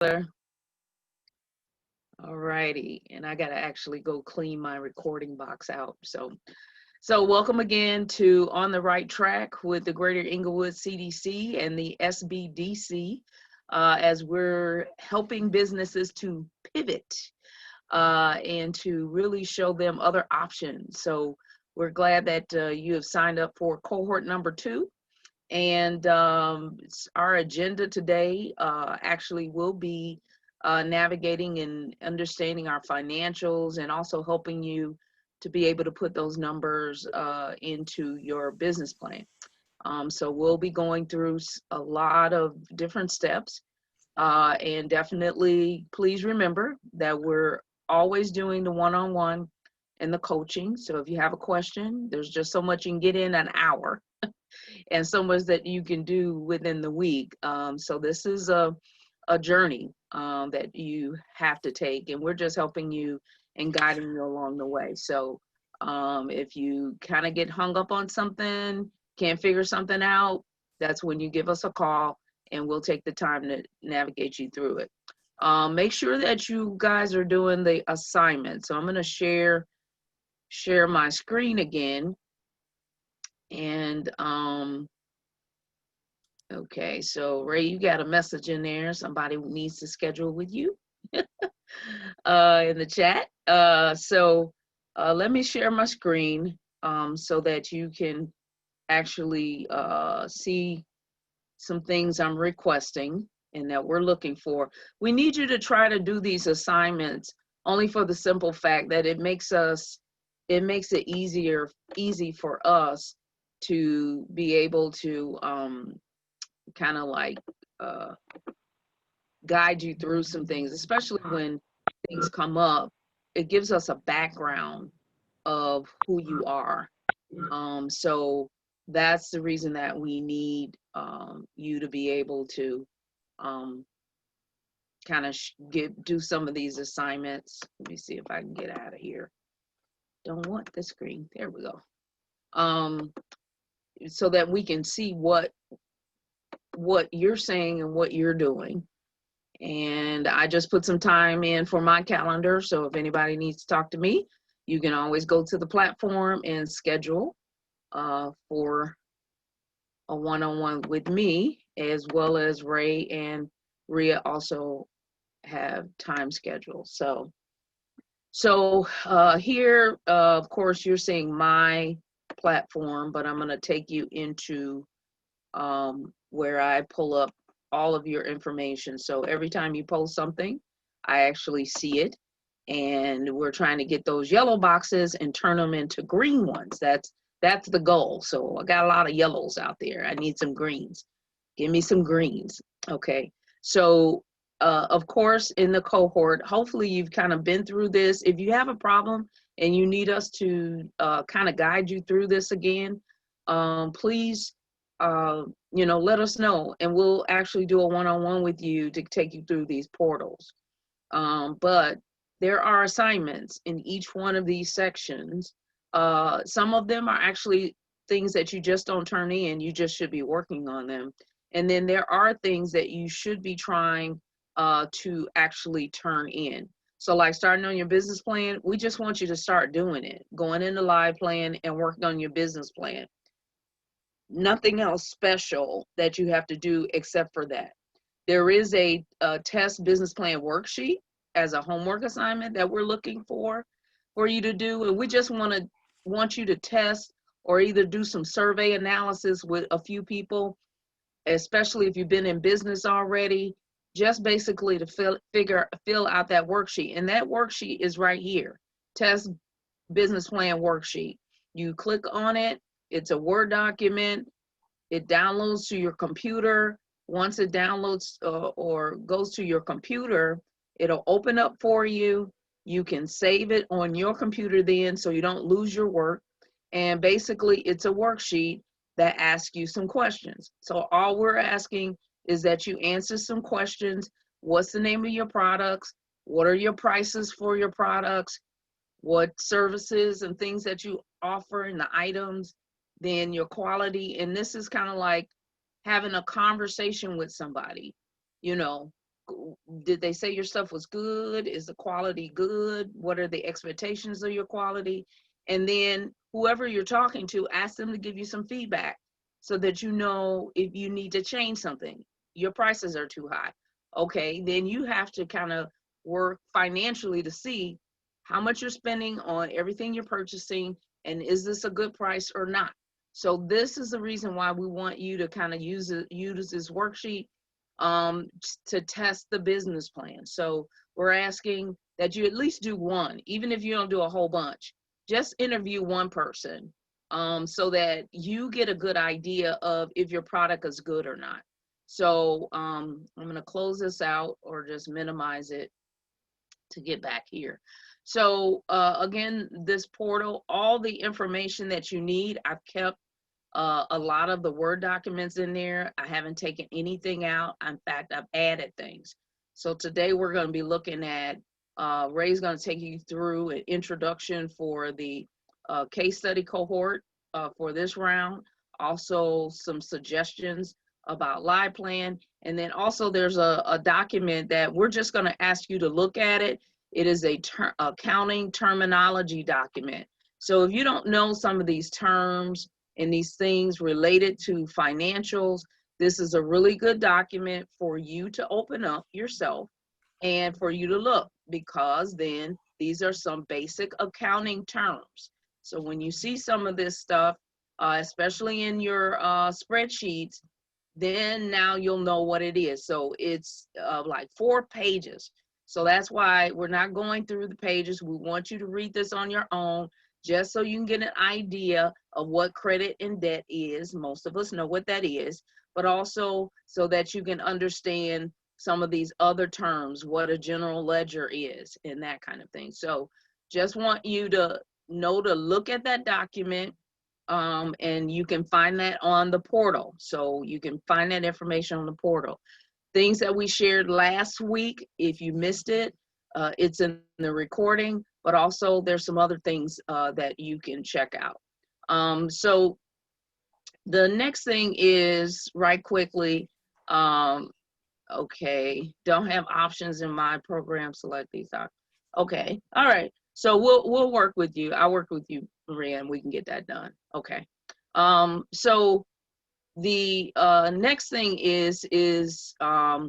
All righty, and I gotta actually go clean my recording box out. So welcome again to On the Right Track with the Greater Inglewood CDC and the SBDC, as we're helping businesses to pivot and to really show them other options. So we're glad that you have signed up for cohort number 2. And our agenda today actually will be navigating and understanding our financials and also helping you to be able to put those numbers into your business plan. So we'll be going through a lot of different steps. And definitely, please remember that we're always doing the one-on-one and the coaching. So if you have a question, there's just so much you can get in an hour and so much that you can do within the week. So this is a journey that you have to take, and we're just helping you and guiding you along the way. So if you kind of get hung up on something, can't figure something out, that's when you give us a call and we'll take the time to navigate you through it. Make sure that you guys are doing the assignment. So I'm going to share my screen again. And okay, so Ray, you got a message in there. Somebody needs to schedule with you in the chat. So let me share my screen so that you can actually see some things I'm requesting and that we're looking for. We need you to try to do these assignments only for the simple fact that it makes it easy for us to be able to kind of like guide you through some things, especially when things come up. It gives us a background of who you are. So that's the reason that we need you to be able to kind of do some of these assignments. Let me see if I can get out of here. Don't want the screen. There we go. So that we can see what you're saying and what you're doing. And I just put some time in for my calendar. So if anybody needs to talk to me, you can always go to the platform and schedule for a one-on-one with me, as well as Ray and Rhea also have time schedules. So here, of course, you're seeing my platform, but I'm going to take you into where I pull up all of your information. So every time you post something, I actually see it. And we're trying to get those yellow boxes and turn them into green ones. That's the goal. So I got a lot of yellows out there. I need some greens. Give me some greens. Okay. So of course, in the cohort, hopefully you've kind of been through this. If you have a problem and you need us to kind of guide you through this again, please, let us know, and we'll actually do a one-on-one with you to take you through these portals. But there are assignments in each one of these sections. Some of them are actually things that you just don't turn in. You just should be working on them. And then there are things that you should be trying to actually turn in. So like starting on your business plan, we just want you to start doing it, going into live plan and working on your business plan. Nothing else special that you have to do except for that. There is a test business plan worksheet as a homework assignment that we're looking for you to do. And we just want you to test or either do some survey analysis with a few people, especially if you've been in business already, just basically to fill out that worksheet. And that worksheet is right here, test business plan worksheet. You click on it. It's a Word document. It downloads to your computer. Once it downloads or goes to your computer, it'll open up for you. You can save it on your computer then so you don't lose your work. And basically, it's a worksheet that asks you some questions. So all we're asking is that you answer some questions. What's the name of your products? What are your prices for your products? What services and things that you offer and the items, then your quality. And this is kind of like having a conversation with somebody, did they say your stuff was good? Is the quality good? What are the expectations of your quality? And then whoever you're talking to, ask them to give you some feedback so that you know if you need to change something. Your prices are too high. Okay, then you have to kind of work financially to see how much you're spending on everything you're purchasing, and is this a good price or not? So this is the reason why we want you to kind of use this worksheet to test the business plan. So we're asking that you at least do one, even if you don't do a whole bunch. Just interview one person so that you get a good idea of if your product is good or not. So I'm going to close this out or just minimize it to get back here. So again, this portal, all the information that you need, I've kept a lot of the Word documents in there. I haven't taken anything out. In fact, I've added things. So today we're going to be looking at, Ray's going to take you through an introduction for the case study cohort for this round. Also some suggestions about live plan. And then also there's a document that we're just going to ask you to look at it. It is a accounting terminology document. So if you don't know some of these terms and these things related to financials, this is a really good document for you to open up yourself and for you to look, because then these are some basic accounting terms. So when you see some of this stuff, especially in your spreadsheets, then now you'll know what it is. So it's like 4 pages. So that's why we're not going through the pages. We want you to read this on your own, just so you can get an idea of what credit and debt is. Most of us know what that is, but also so that you can understand some of these other terms, what a general ledger is and that kind of thing. So just want you to know to look at that document, and you can find that on the portal. So you can find that information on the portal. Things that we shared last week, if you missed it, it's in the recording, but also there's some other things that you can check out. So the next thing is, right quickly, okay, don't have options in my program, select these. Okay, all right. So we'll work with you. I'll work with you, Maria, and we can get that done. Okay. So the next thing is I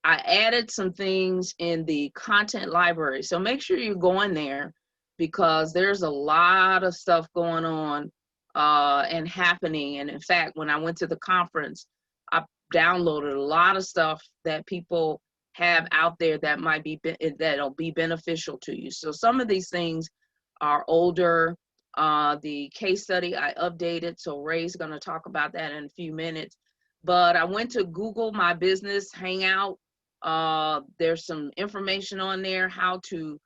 added some things in the content library. So make sure you go in there, because there's a lot of stuff going on and happening. And in fact, when I went to the conference, I downloaded a lot of stuff that people have out there that might be that'll be beneficial to you. So some of these things are older. The case study I updated, so Ray's going to talk about that in a few minutes. But I went to Google My Business Hangout. There's some information on there how to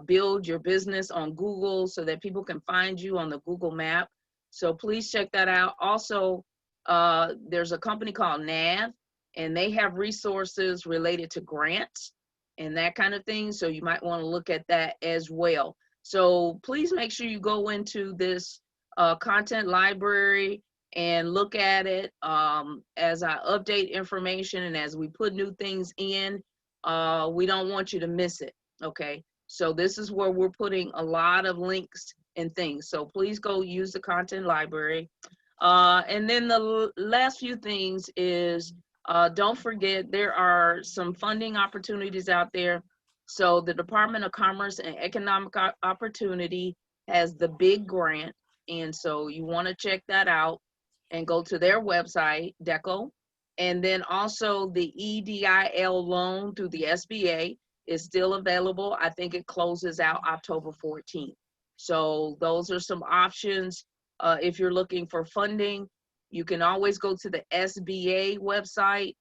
build your business on Google so that people can find you on the Google map. So please check that out. Also, there's a company called NAV, and they have resources related to grants and that kind of thing. So you might want to look at that as well. So please make sure you go into this content library and look at it as I update information, and as we put new things in, we don't want you to miss it, okay? So this is where we're putting a lot of links and things. So please go use the content library. And then the last few things is, don't forget, there are some funding opportunities out there. So the Department of Commerce and Economic Opportunity has the big grant. And so you want to check that out and go to their website, DECO. And then also the EDIL loan through the SBA is still available. I think it closes out October 14th. So those are some options. If you're looking for funding, you can always go to the SBA website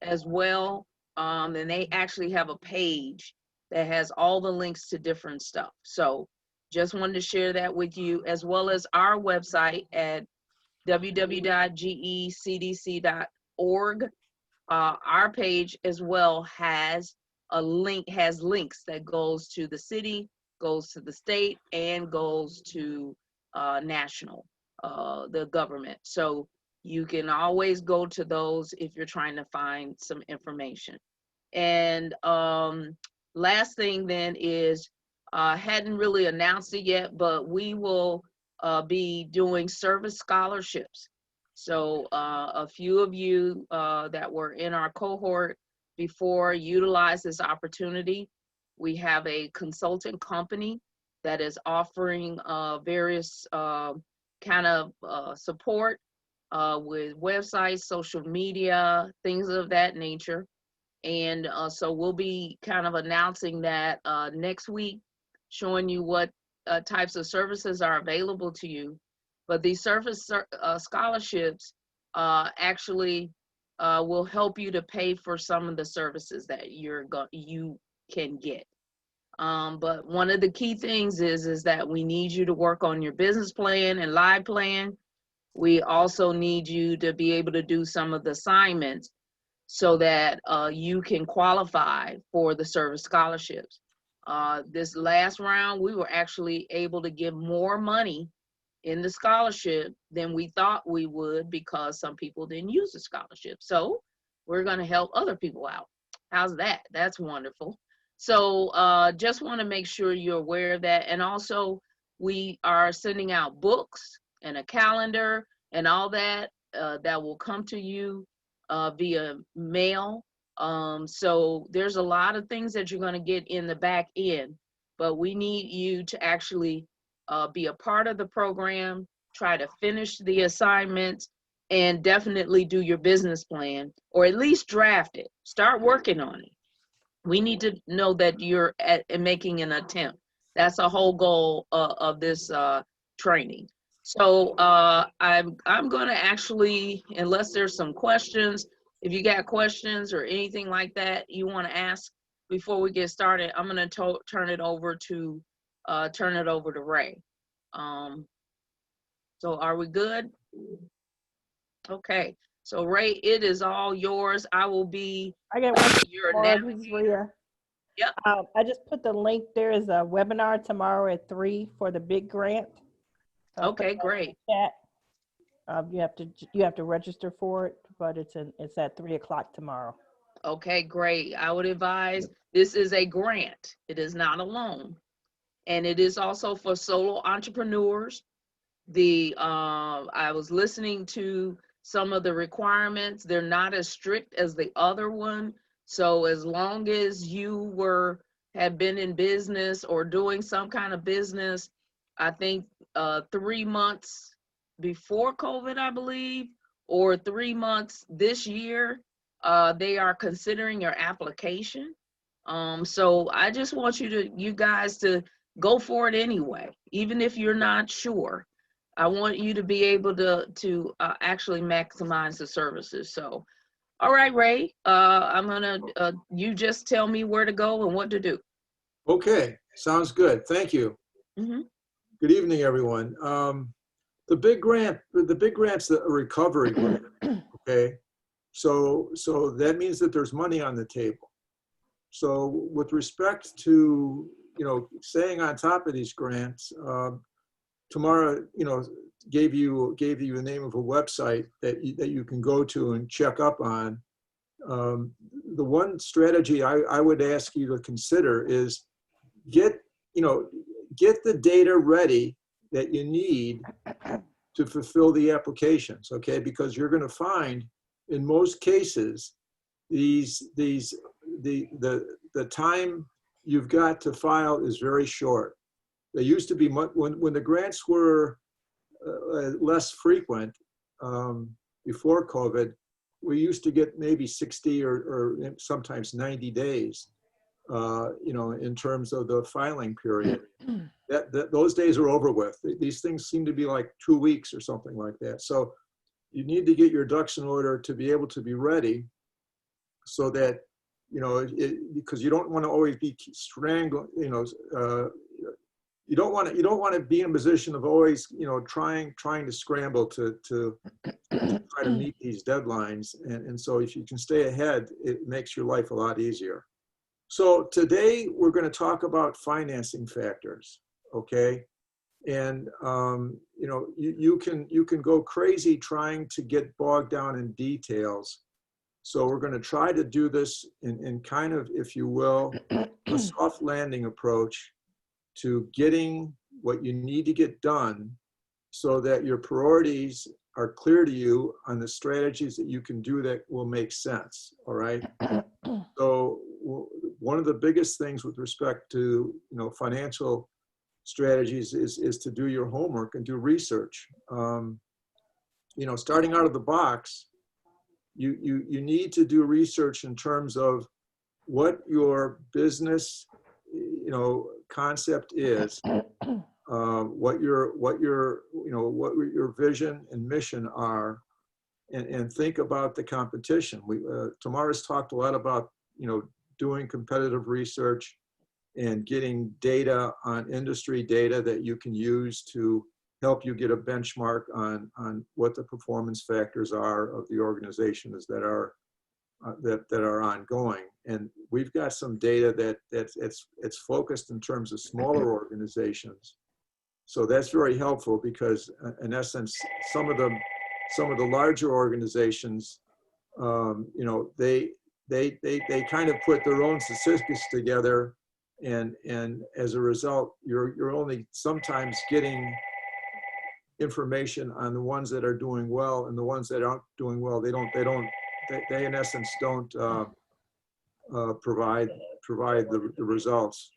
as well. And they actually have a page that has all the links to different stuff. So just wanted to share that with you, as well as our website at www.gecdc.org. Our page as well has a link, has links that goes to the city, goes to the state, and goes to national, the government. So you can always go to those if you're trying to find some information. And last thing then is, hadn't really announced it yet, but we will be doing service scholarships. So a few of you that were in our cohort before utilize this opportunity. We have a consultant company that is offering various kind of support with websites, social media, things of that nature. And so we'll be kind of announcing that next week, showing you what types of services are available to you. But these service scholarships actually will help you to pay for some of the services that you can get. But one of the key things is that we need you to work on your business plan and live plan. We also need you to be able to do some of the assignments so that you can qualify for the service scholarships. This last round, we were actually able to give more money in the scholarship than we thought we would, because some people didn't use the scholarship. So we're going to help other people out. How's that? That's wonderful. So just want to make sure you're aware of that. And also, we are sending out books and a calendar and all that that will come to you via mail. So there's a lot of things that you're going to get in the back end, but we need you to actually be a part of the program, try to finish the assignments, and definitely do your business plan, or at least draft it. Start working on it. We need to know that you're making an attempt. That's a whole goal of this training. So I'm going to actually, unless there's some questions, if you got questions or anything like that you want to ask before we get started, I'm going to turn it over to Ray. So are we good? Okay. So Ray, it is all yours. I will be your navigator. Yep. I just put the link. There is a webinar tomorrow at 3 for the big grant. Okay, great. Chat. You have to register for it, but it's at 3 o'clock tomorrow. Okay, great. I would advise, this is a grant. It is not a loan. And it is also for solo entrepreneurs. I was listening to some of the requirements. They're not as strict as the other one. So as long as you have been in business or doing some kind of business, I think 3 months before COVID, I believe, or 3 months this year, they are considering your application. So I just want you guys to go for it anyway, even if you're not sure. I want you to be able to actually maximize the services. So, all right, Ray, I'm gonna, you just tell me where to go and what to do. Okay, sounds good. Thank you. Mm-hmm. Good evening, everyone. The big grant's a recovery grant, okay? So that means that there's money on the table. So with respect to, staying on top of these grants, Tamara, gave you the name of a website that you can go to and check up on. The one strategy I would ask you to consider is get the data ready that you need to fulfill the applications, okay? Because you're going to find, in most cases, the time you've got to file is very short. They used to be, when the grants were less frequent before COVID, we used to get maybe 60 or sometimes 90 days, in terms of the filing period. Those days are over with. These things seem to be like 2 weeks or something like that. So you need to get your ducks in order to be able to be ready, so that, because you don't want to always be strangling, you don't want to be in a position of always, trying to scramble to try to meet these deadlines. And so if you can stay ahead, it makes your life a lot easier. So today we're going to talk about financing factors, okay? And you can go crazy trying to get bogged down in details, So we're going to try to do this in kind of, if you will, a soft landing approach to getting what you need to get done so that your priorities are clear to you on the strategies that you can do that will make sense, all right? So one of the biggest things with respect to, financial strategies is to do your homework and do research. Starting out of the box, you need to do research in terms of what your business, concept is, what your vision and mission are, and think about the competition. Tamara's talked a lot about, doing competitive research and getting data on industry data that you can use to help you get a benchmark on what the performance factors are of the organizations that are ongoing. And we've got some data it's focused in terms of smaller organizations. So that's very helpful because in essence, some of the larger organizations, they kind of put their own statistics together, and as a result, you're only sometimes getting information on the ones that are doing well, and the ones that aren't doing well, they in essence don't provide the results.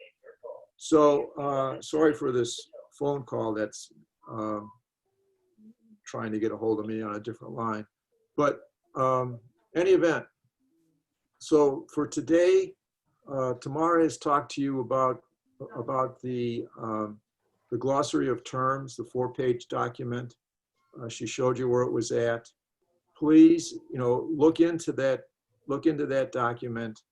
So sorry for this phone call that's trying to get a hold of me on a different line, but any event. So for today, Tamara has talked to you about the glossary of terms, the 4-page document. She showed you where it was at. Please, look into that document.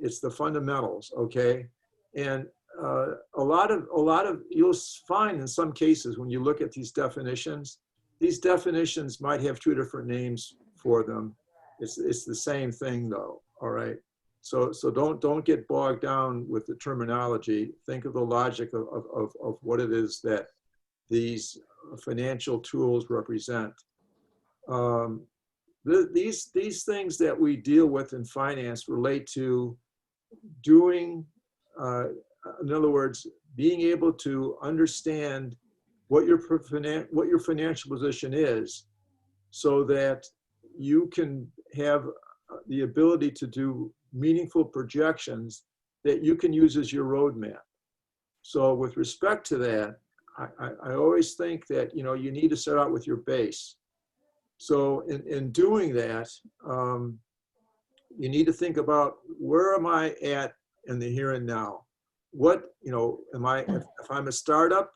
It's the fundamentals, okay? And a lot of you'll find in some cases when you look at these definitions might have 2 different names for them. It's the same thing though, all right? So don't get bogged down with the terminology. Think of the logic of what it is that these financial tools represent. These things that we deal with in finance relate to doing, in other words, being able to understand what your financial position is, so that you can have the ability to do meaningful projections that you can use as your roadmap. So with respect to that, I always think that, you need to start out with your base. So in doing that, you need to think about, where am I at in the here and now? What, if I'm a startup,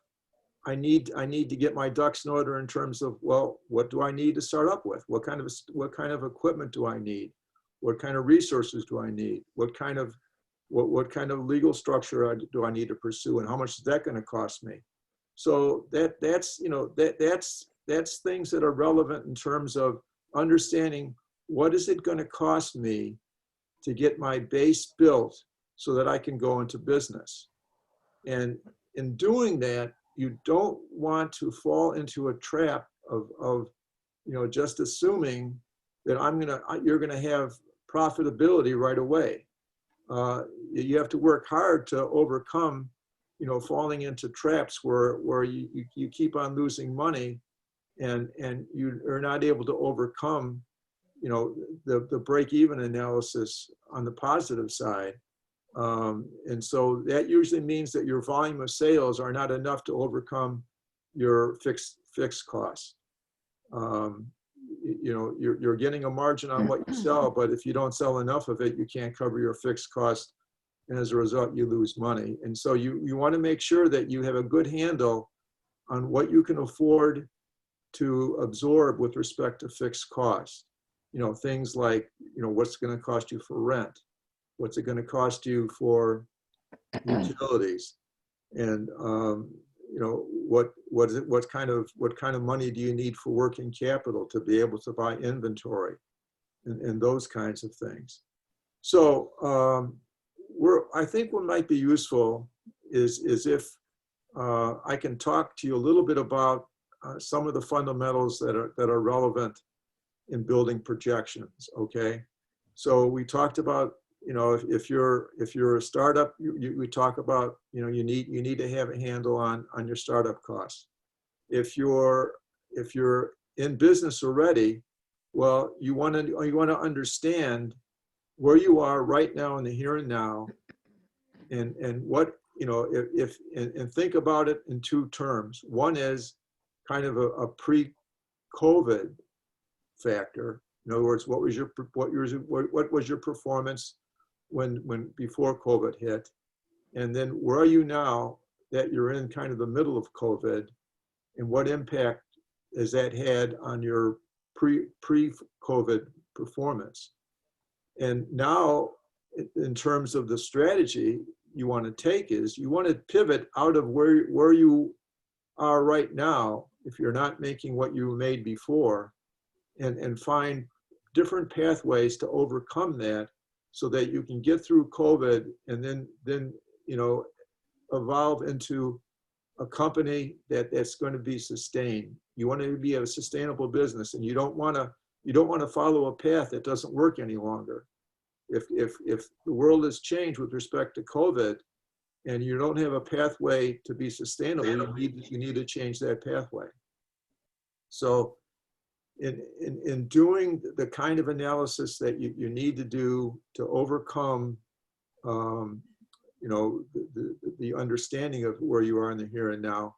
I need to get my ducks in order in terms of, well, what do I need to start up with? What kind of equipment do I need? What kind of resources do I need? What kind of legal structure do I need to pursue, and how much is that going to cost me? So that's things that are relevant in terms of understanding, what is it going to cost me to get my base built so that I can go into business. And in doing that, you don't want to fall into a trap of just assuming that you're going to have profitability right away. You have to work hard to overcome, falling into traps where you keep on losing money, and you are not able to overcome, the break-even analysis on the positive side. And so that usually means that your volume of sales are not enough to overcome your fixed costs. You're getting a margin on what you sell, but if you don't sell enough of it, you can't cover your fixed cost, and as a result, you lose money. And so you want to make sure that you have a good handle on what you can afford to absorb with respect to fixed costs. Things like, what's it going to cost you for rent? What's it going to cost you for utilities? And what kind of money do you need for working capital to be able to buy inventory, and those kinds of things. So I think what might be useful is if I can talk to you a little bit about some of the fundamentals that are relevant in building projections, okay? So we talked about, if you're a startup, we talk about, you need to have a handle on your startup costs. If you're in business already, well, you want to understand where you are right now in the here and now, and what, and think about it in two terms. One is kind of a pre-COVID factor. In other words, what was your performance when before COVID hit, and then where are you now that you're in kind of the middle of COVID, and what impact has that had on your pre-COVID performance? And now, in terms of the strategy you want to take, is you want to pivot out of where you are right now, if you're not making what you made before, and find different pathways to overcome that, so that you can get through COVID and then evolve into a company that's going to be sustained. You want to be a sustainable business, and you don't want to follow a path that doesn't work any longer. If the world has changed with respect to COVID, and you don't have a pathway to be sustainable, you need to change that pathway. So in doing the kind of analysis that you need to do to overcome the understanding of where you are in the here and now,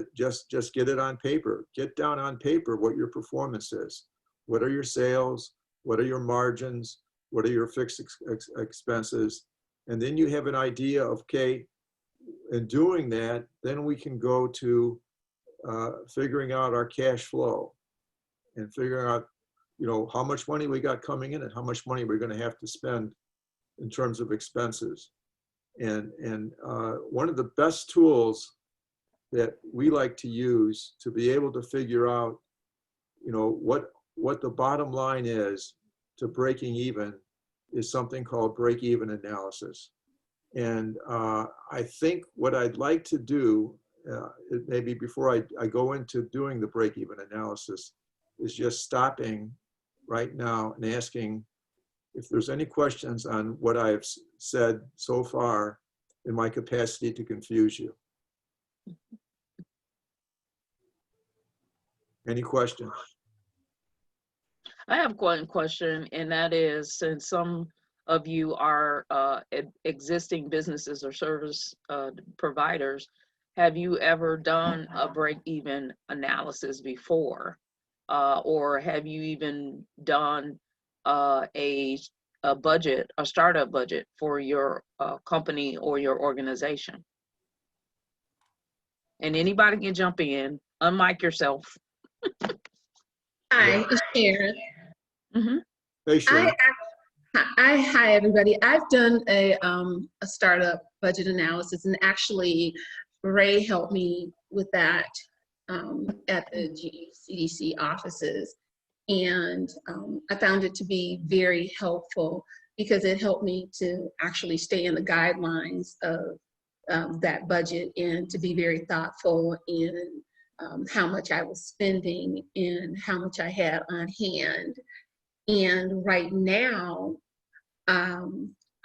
just get it on paper. Get down on paper what your performance is. What are your sales? What are your margins? What are your fixed expenses? And then you have an idea of, okay, in doing that, then we can go to figuring out our cash flow and figuring out, how much money we got coming in and how much money we're going to have to spend in terms of expenses. And one of the best tools that we like to use to be able to figure out, what the bottom line is to breaking even is something called break-even analysis. And I think what I'd like to do, maybe before I go into doing the break-even analysis, is just stopping right now and asking if there's any questions on what I've said so far in my capacity to confuse you. Any questions? I have one question, and that is, since some of you are existing businesses or service providers, have you ever done a break-even analysis before? Or have you even done a budget, a startup budget for your company or your organization? And anybody can jump in, unmic yourself. Hi, it's Sharon. Mm-hmm. Hey, Sharon. Hi, everybody. I've done a startup budget analysis, and actually Ray helped me with that at the SBDC offices. And I found it to be very helpful because it helped me to actually stay in the guidelines of that budget and to be very thoughtful in how much I was spending and how much I had on hand. And right now, I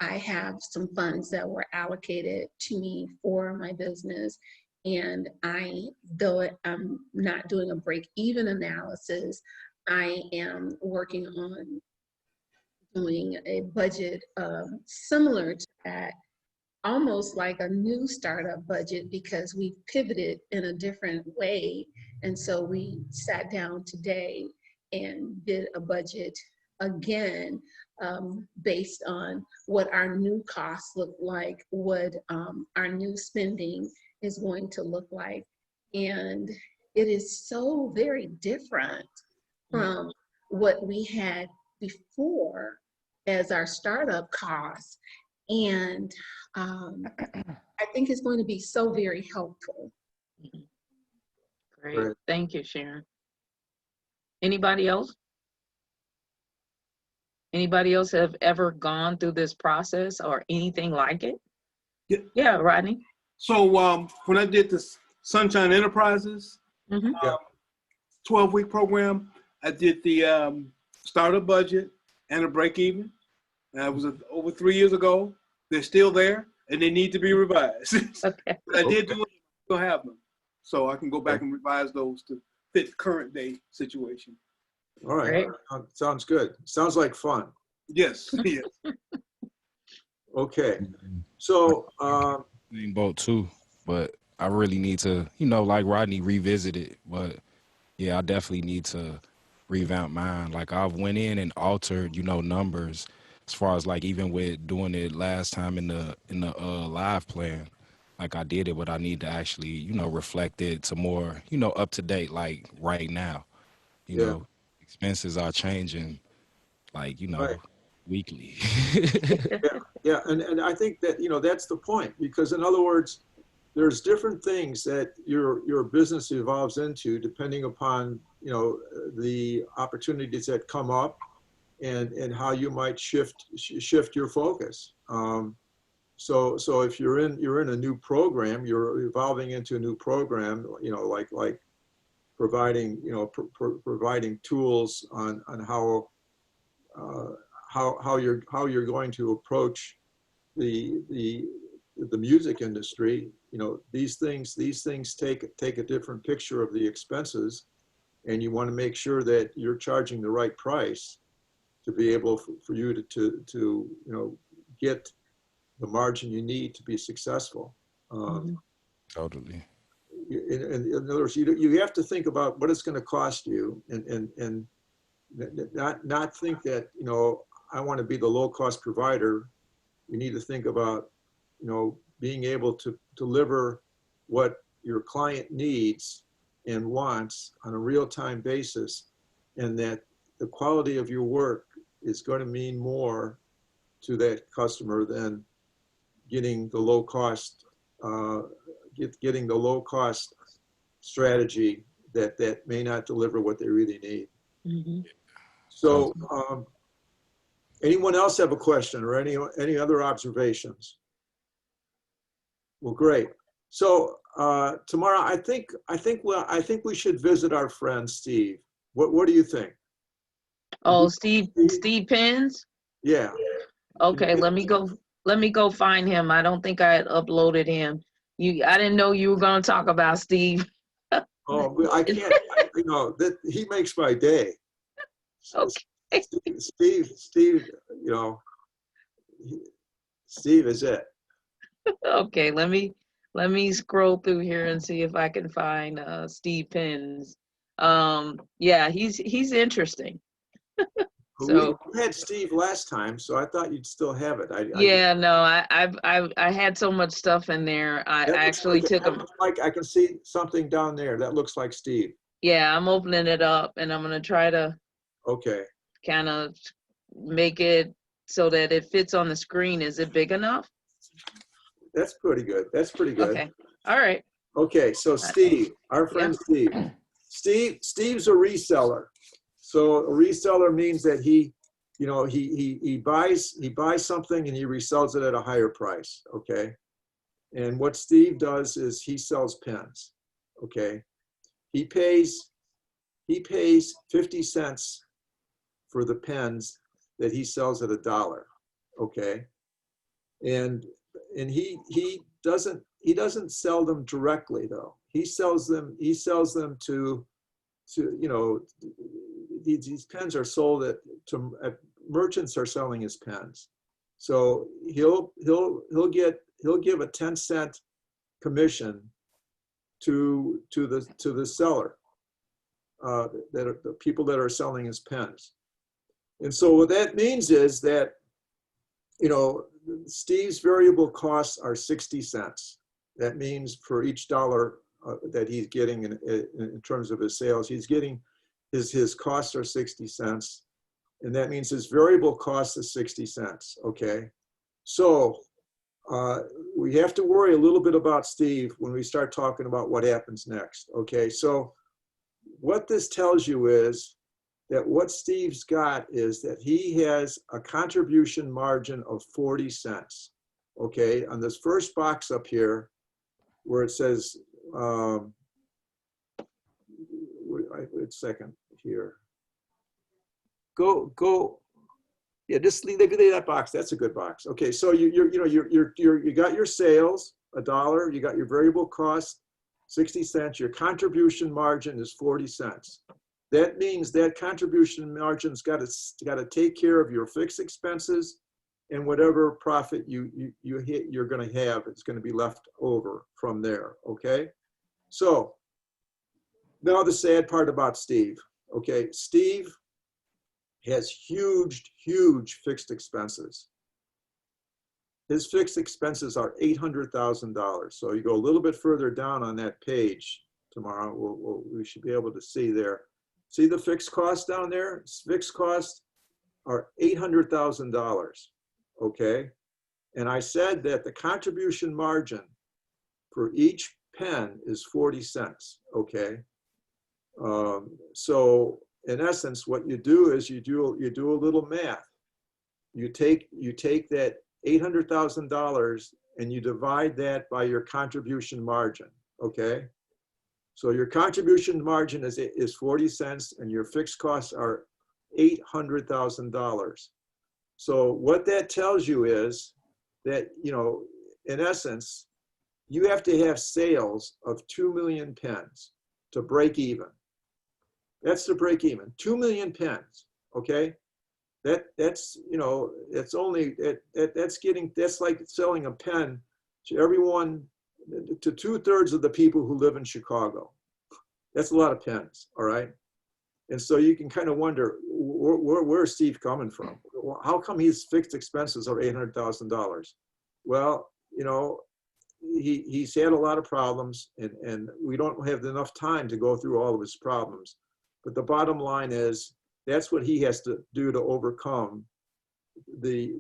have some funds that were allocated to me for my business. And though I'm not doing a break-even analysis, I am working on doing a budget similar to that, almost like a new startup budget, because we pivoted in a different way. And so we sat down today and did a budget again, based on what our new costs look like, what our new spending is going to look like. And it is so very different from what we had before as our startup costs. And I think it's going to be so very helpful. Great. Thank you, Sharon. Anybody else? Anybody else have ever gone through this process or anything like it? Yeah, Rodney. So when I did this Sunshine Enterprises 12-week program, I did the startup budget and a break even. It was over 3 years ago. They're still there and they need to be revised. Okay. I did do it, still have them. So I can go back and revise those to fit current day situation. All right. Great. Sounds good. Sounds like fun. Yes, yes. Okay. So, Same boat too, but I really need to, you know, like Rodney, revisit it. But yeah, I definitely need to revamp mine. Like I've went in and altered, you know, numbers as far as like even with doing it last time in the live plan. Like I did it, but I need to actually, you know, reflect it to more, you know, up to date, like right now. You Yeah. know, expenses are changing, like, you know, Right. weekly. Yeah, and I think that, you know, that's the point, because in other words, there's different things that your business evolves into depending upon, you know, the opportunities that come up and how you might shift your focus. So if you're in a new program, you're evolving into a new program, you know, like providing, you know, providing tools on how you're going to approach the music industry. You know, these things take a different picture of the expenses, and you want to make sure that you're charging the right price to be able for you to you know, get the margin you need to be successful. Totally. In other words, you have to think about what it's going to cost you, and not think that, you know, I want to be the low cost provider. You need to think about, you know, being able to deliver what your client needs and wants on a real-time basis, and that the quality of your work is going to mean more to that customer than getting the low cost getting the low cost strategy that may not deliver what they really need. Mm-hmm. So anyone else have a question or any other observations? Well, great. So tomorrow, I think we should visit our friend Steve. What do you think? Oh, Steve Pins? Yeah. Okay, let me go find him. I don't think I had uploaded him. I didn't know you were gonna talk about Steve. Oh, I can't. You know that he makes my day. Okay. Steve. You know, Steve is it. Okay, let me scroll through here and see if I can find Steve Pins. Yeah, he's interesting. So we had Steve last time, so I thought you'd still have it. yeah, no, I had so much stuff in there. I actually took a like I can see something down there that looks like Steve. yeah, I'm opening it up and I'm gonna try to Okay. kind of make it so that it fits on the screen. Is it big enough? That's pretty good. That's pretty good. Okay. All right. Okay, so Steve, our friend Steve. Steve's a reseller. So a reseller means that he buys something and he resells it at a higher price. Okay. And what Steve does is he sells pens. Okay. He pays 50 cents for the pens that he sells at $1. Okay. And he doesn't sell them directly though. He sells them to you know, these pens are sold at merchants are selling his pens. So he'll give a 10-cent commission to the seller, that are the people that are selling his pens. And so what that means is that, you know, Steve's variable costs are 60 cents. That means for each dollar that he's getting in terms of his sales, he's getting his costs are 60 cents. And that means his variable cost is 60 cents, okay? So we have to worry a little bit about Steve when we start talking about what happens next, okay? So what this tells you is that what Steve's got is that he has a contribution margin of 40 cents, okay? On this first box up here where it says, wait a second here. go. Yeah, just leave that box. That's a good box. Okay, so you got your sales, $1. You got your variable cost, 60 cents. Your contribution margin is 40 cents. That means that contribution margin's got to take care of your fixed expenses, and whatever profit you're going to have, it's going to be left over from there. Okay, so now the sad part about Steve. Okay, Steve has huge fixed expenses. His fixed expenses are $800,000. So you go a little bit further down on that page tomorrow, we should be able to see there. See the fixed costs down there? Fixed costs are $800,000, okay? And I said that the contribution margin for each pen is 40 cents, okay? So in essence, what you do is you do a little math. You take that $800,000 and you divide that by your contribution margin, okay? So your contribution margin is 40 cents and your fixed costs are $800,000. So what that tells you is that, in essence, you have to have sales of 2 million pens to break even. That's the break even, 2 million pens, okay? That's like selling a pen to everyone, to 2/3 of the people who live in Chicago. That's a lot of pens, all right? And so you can kind of wonder, where's Steve coming from? How come his fixed expenses are $800,000? Well, he's had a lot of problems, and we don't have enough time to go through all of his problems. But the bottom line is, that's what he has to do to overcome the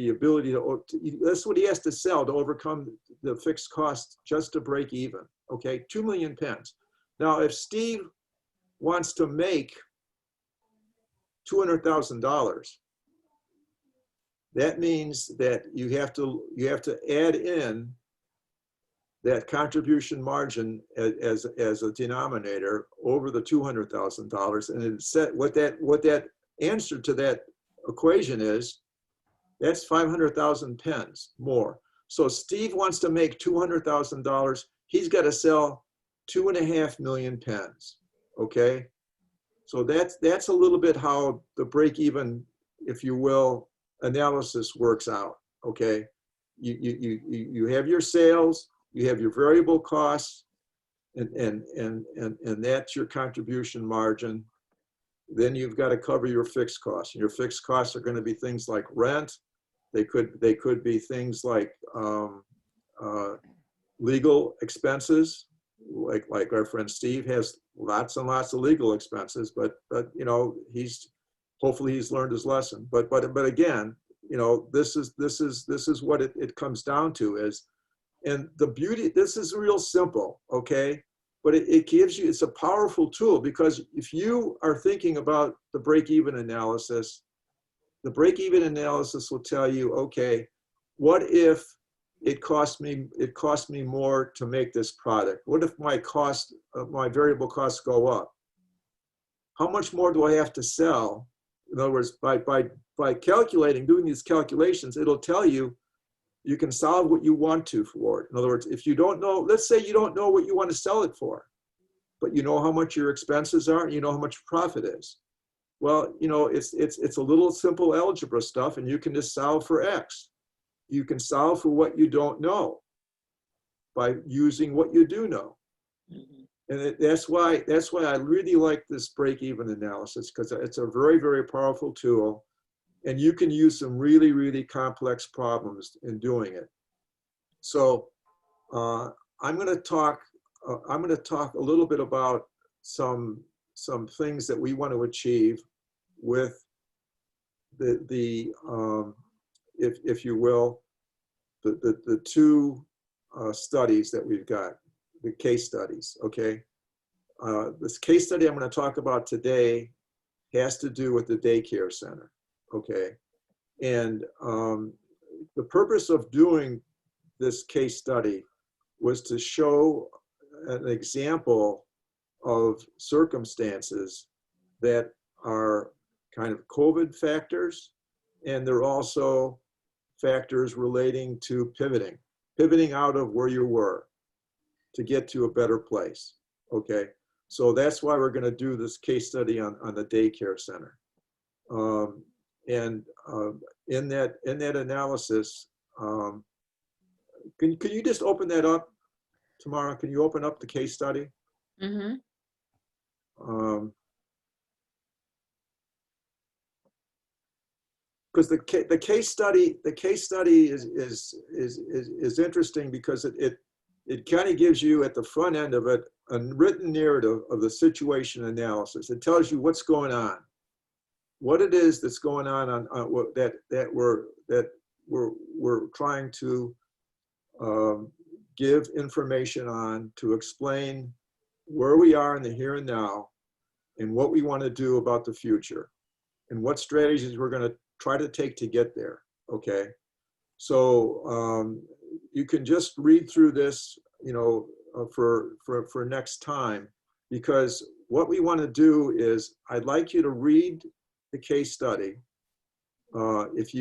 ability to, that's what he has to sell to overcome the fixed costs just to break even, okay? 2 million pens. Now, if Steve wants to make $200,000, that means that you have to add in that contribution margin as a denominator over the $200,000, and it set what that answer to that equation is. That's 500,000 pens more. So Steve wants to make $200,000. He's got to sell 2.5 million pens. Okay, so that's a little bit how the break-even, if you will, analysis works out. Okay, you have your sales. You have your variable costs, and that's your contribution margin. Then you've got to cover your fixed costs. Your fixed costs are going to be things like rent. They could be things like legal expenses. Like our friend Steve has lots and lots of legal expenses, but hopefully he's learned his lesson. But again, this is what it comes down to is. And the beauty, this is real simple, okay? But it gives you, it's a powerful tool, because if you are thinking about the break-even analysis, the break-even analysis will tell you, okay, what if it cost me more to make this product? What if my variable costs go up? How much more do I have to sell? In other words, by calculating, doing these calculations, it'll tell you, you can solve what you want to for it. In other words, if you don't know, let's say you don't know what you want to sell it for, but you know how much your expenses are, and you know how much profit is. Well, it's a little simple algebra stuff, and you can just solve for X. You can solve for what you don't know by using what you do know. And that's why I really like this break-even analysis, because it's a very, very powerful tool. And you can use some really, really complex problems in doing it. So I'm going to talk a little bit about some things that we want to achieve with if you will, the two studies that we've got, the case studies. Okay, this case study I'm going to talk about today has to do with the daycare center. Okay, and the purpose of doing this case study was to show an example of circumstances that are kind of COVID factors, and there are also factors relating to pivoting out of where you were to get to a better place, okay? So that's why we're gonna do this case study on the daycare center. In that analysis, can you just open that up, Tamara? Can you open up the case study? Mm-hmm. Because the case study is interesting because it kind of gives you at the front end of it a written narrative of the situation analysis. It tells you what's going on, what it is that's going on that we're trying to give information on to explain where we are in the here and now and what we want to do about the future and what strategies we're going to try to take to get there, okay? So you can just read through this, you know, for next time, because what we want to do is I'd like you to read the case study. If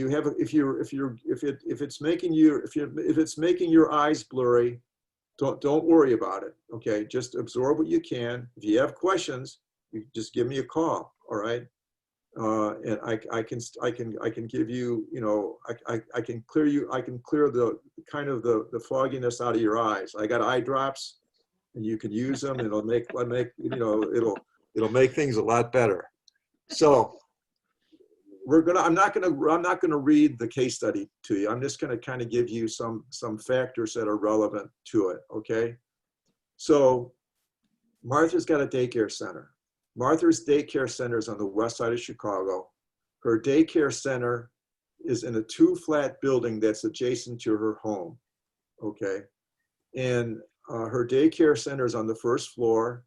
it's making your eyes blurry, don't worry about it, okay? Just absorb what you can. If you have questions, you just give me a call, all right? And I can give you, you know, I can clear the kind of the fogginess out of your eyes. I got eye drops, and you can use them. And it'll make you know, it'll make things a lot better. So I'm not gonna read the case study to you. I'm just gonna kind of give you some factors that are relevant to it. Okay. So Martha's got a daycare center. Martha's daycare center is on the west side of Chicago. Her daycare center is in a 2-flat building that's adjacent to her home, okay? And her daycare center is on the first floor,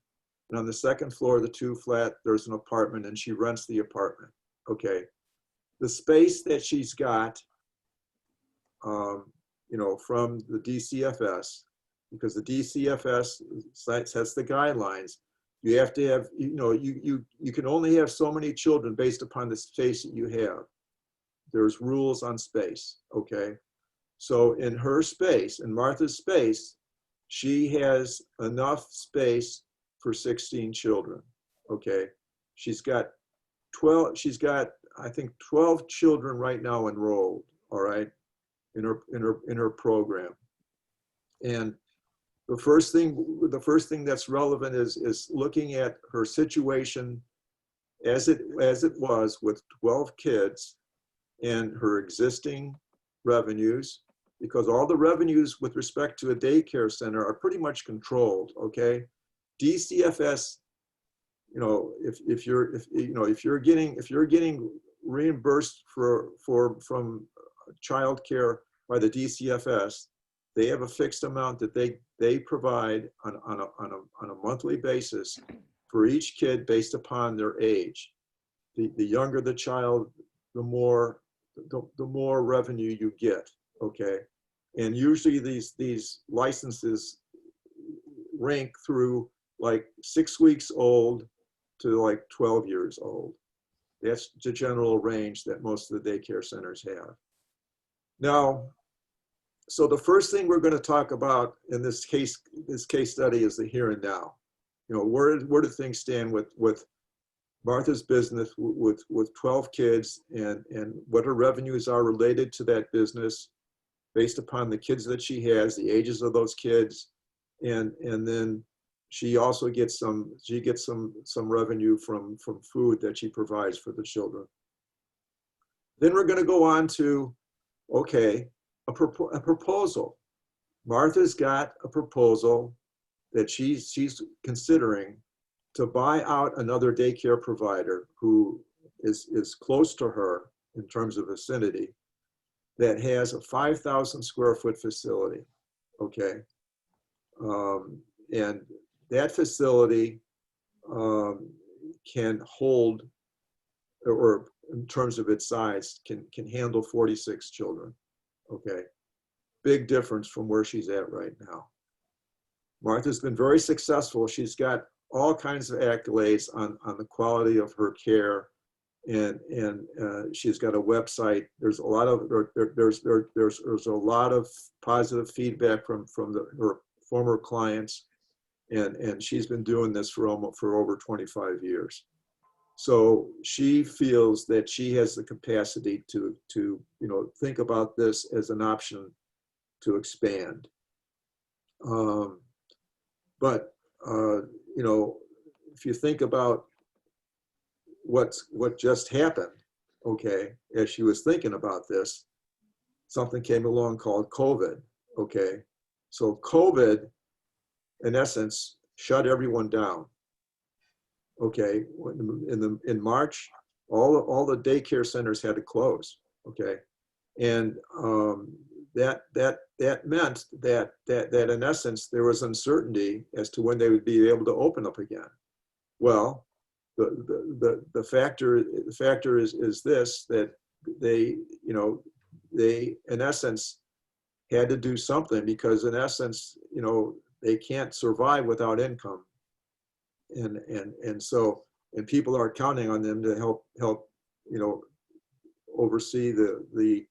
and on the second floor of the 2-flat, there's an apartment, and she rents the apartment, okay? The space that she's got, you know, from the DCFS, because the DCFS sets the guidelines. You have to have, you know, you can only have so many children based upon the space that you have. There's rules on space, okay? So in her space, in Martha's space, she has enough space for 16 children, okay? She's got, I think 12 children right now enrolled, all right, in her program. And the first thing that's relevant is looking at her situation as it was with 12 kids and her existing revenues, because all the revenues with respect to a daycare center are pretty much controlled, okay? DCFS, you know, if you're getting reimbursed from childcare by the DCFS, they have a fixed amount that they provide on a monthly basis for each kid based upon their age. The younger the child, the more revenue you get, okay? And usually these licenses rank through like 6 weeks old to like 12 years old. That's the general range that most of the daycare centers have. Now, so the first thing we're going to talk about in this case study is the here and now. You know, where do things stand with Martha's business with 12 kids and what her revenues are related to that business based upon the kids that she has, the ages of those kids, and then she also gets some revenue from food that she provides for the children. Then we're going to go on to, okay, a proposal. Martha's got a proposal that she's considering to buy out another daycare provider who is close to her in terms of vicinity, that has a 5,000 square foot facility, okay? And that facility can hold, or in terms of its size, can handle 46 children. Okay, big difference from where she's at right now. Martha's been very successful. She's got all kinds of accolades on the quality of her care and she's got a website. There's a lot of there's a lot of positive feedback from her former clients, and she's been doing this for over 25 years. So she feels that she has the capacity to think about this as an option to expand. But if you think about what just happened, okay, as she was thinking about this, something came along called COVID, okay? So COVID, in essence, shut everyone down, okay? In March, all the daycare centers had to close, okay? And that meant that in essence, there was uncertainty as to when they would be able to open up again. Well, the factor is this, that they in essence had to do something, because in essence, they can't survive without income, and so people are counting on them to help oversee the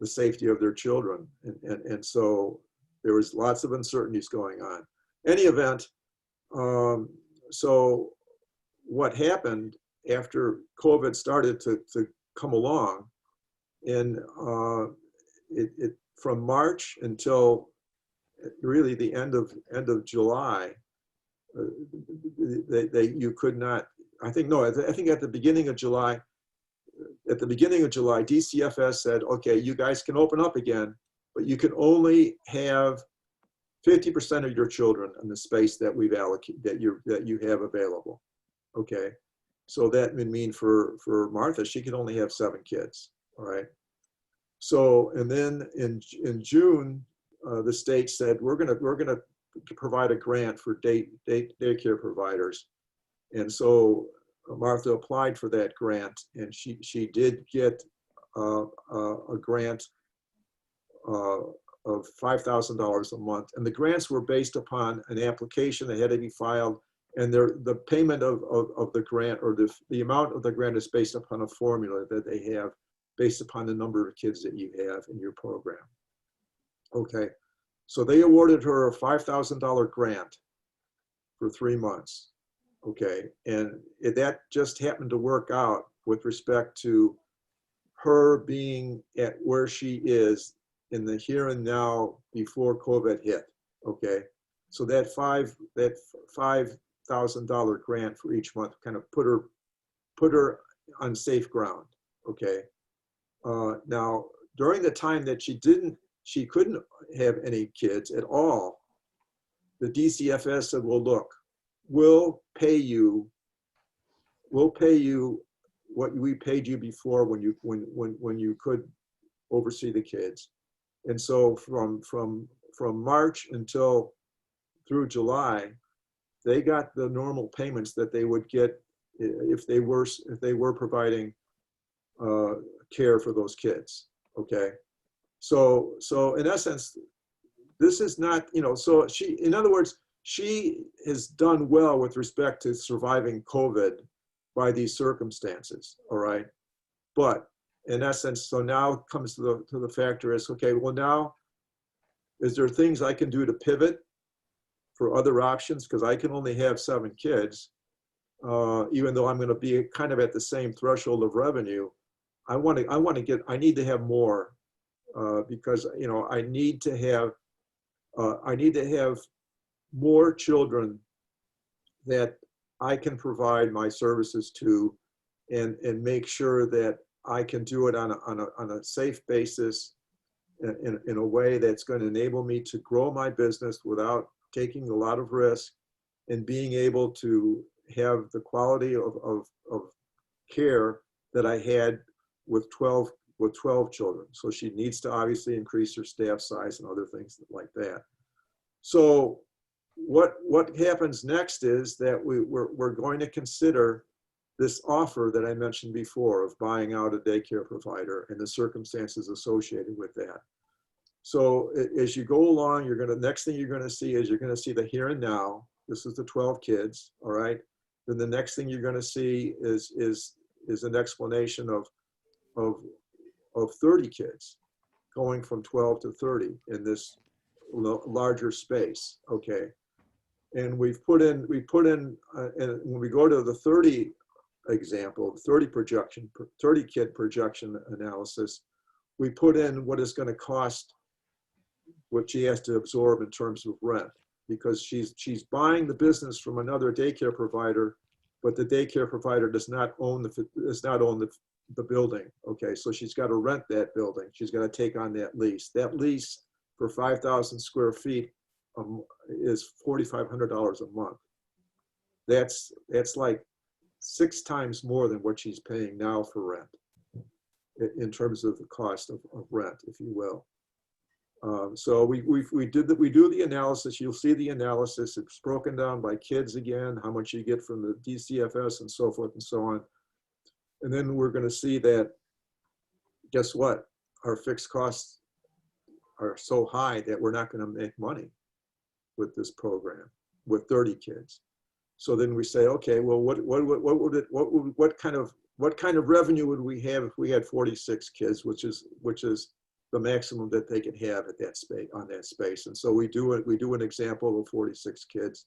safety of their children, and so there was lots of uncertainties going on. Any event, so what happened after COVID started to come along, and from March until really the end of July, you could not. I think at the beginning of July. At the beginning of July, DCFS said, okay, you guys can open up again, but you can only have 50% of your children in the space that we've allocated, that you have available. Okay, so that would mean for Martha, she can only have 7 kids. All right. So, and then in June, the state said we're gonna provide a grant for daycare providers, and so Martha applied for that grant, and she did get a grant of $5,000 a month, and the grants were based upon an application that had to be filed, and the payment of the grant, or the amount of the grant, is based upon a formula that they have based upon the number of kids that you have in your program. Okay, so they awarded her a $5,000 grant for 3 months. Okay, and that just happened to work out with respect to her being at where she is in the here and now before COVID hit. Okay, so that $5,000 grant for each month kind of put her on safe ground. Okay, now during the time that she couldn't have any kids at all, the DCFS said, well, look, we'll pay you what we paid you before when you could oversee the kids. And so from March until through July, they got the normal payments that they would get if they were providing care for those kids. Okay, so in essence, this is not, so in other words, she has done well with respect to surviving COVID by these circumstances, all right? But in essence, so now comes to the factor is, okay, well now, is there things I can do to pivot for other options? Because I can only have 7 kids, even though I'm going to be kind of at the same threshold of revenue. I need to have more, because I need to have more children that I can provide my services to, and make sure that I can do it on a safe basis, in a way that's going to enable me to grow my business without taking a lot of risk, and being able to have the quality of care that I had with 12 children. So she needs to obviously increase her staff size and other things like that. So what happens next is that we're going to consider this offer that I mentioned before of buying out a daycare provider and the circumstances associated with that. So as you go along, next thing you're going to see is the here and now. This is the 12 kids, all right? Then the next thing you're going to see is is an explanation of 30 kids going from 12 to 30 in this larger space, okay? And we put in, and when we go to the 30 example, 30 kid projection analysis, we put in what it's going to cost, what she has to absorb in terms of rent, because she's buying the business from another daycare provider, but the daycare provider does not own the building. Okay, so she's got to rent that building. She's got to take on that lease. That lease for 5,000 square feet is $4,500 a month. That's like 6 times more than what she's paying now for rent, in terms of the cost of rent, if you will. So we do the analysis. You'll see the analysis. It's broken down by kids again, how much you get from the DCFS and so forth and so on. And then we're going to see that, guess what? Our fixed costs are so high that we're not going to make money with this program with 30 kids. So then we say, okay, well, what kind of revenue would we have if we had 46 kids, which is the maximum that they can have at that space, on that space. And so we do an example of 46 kids,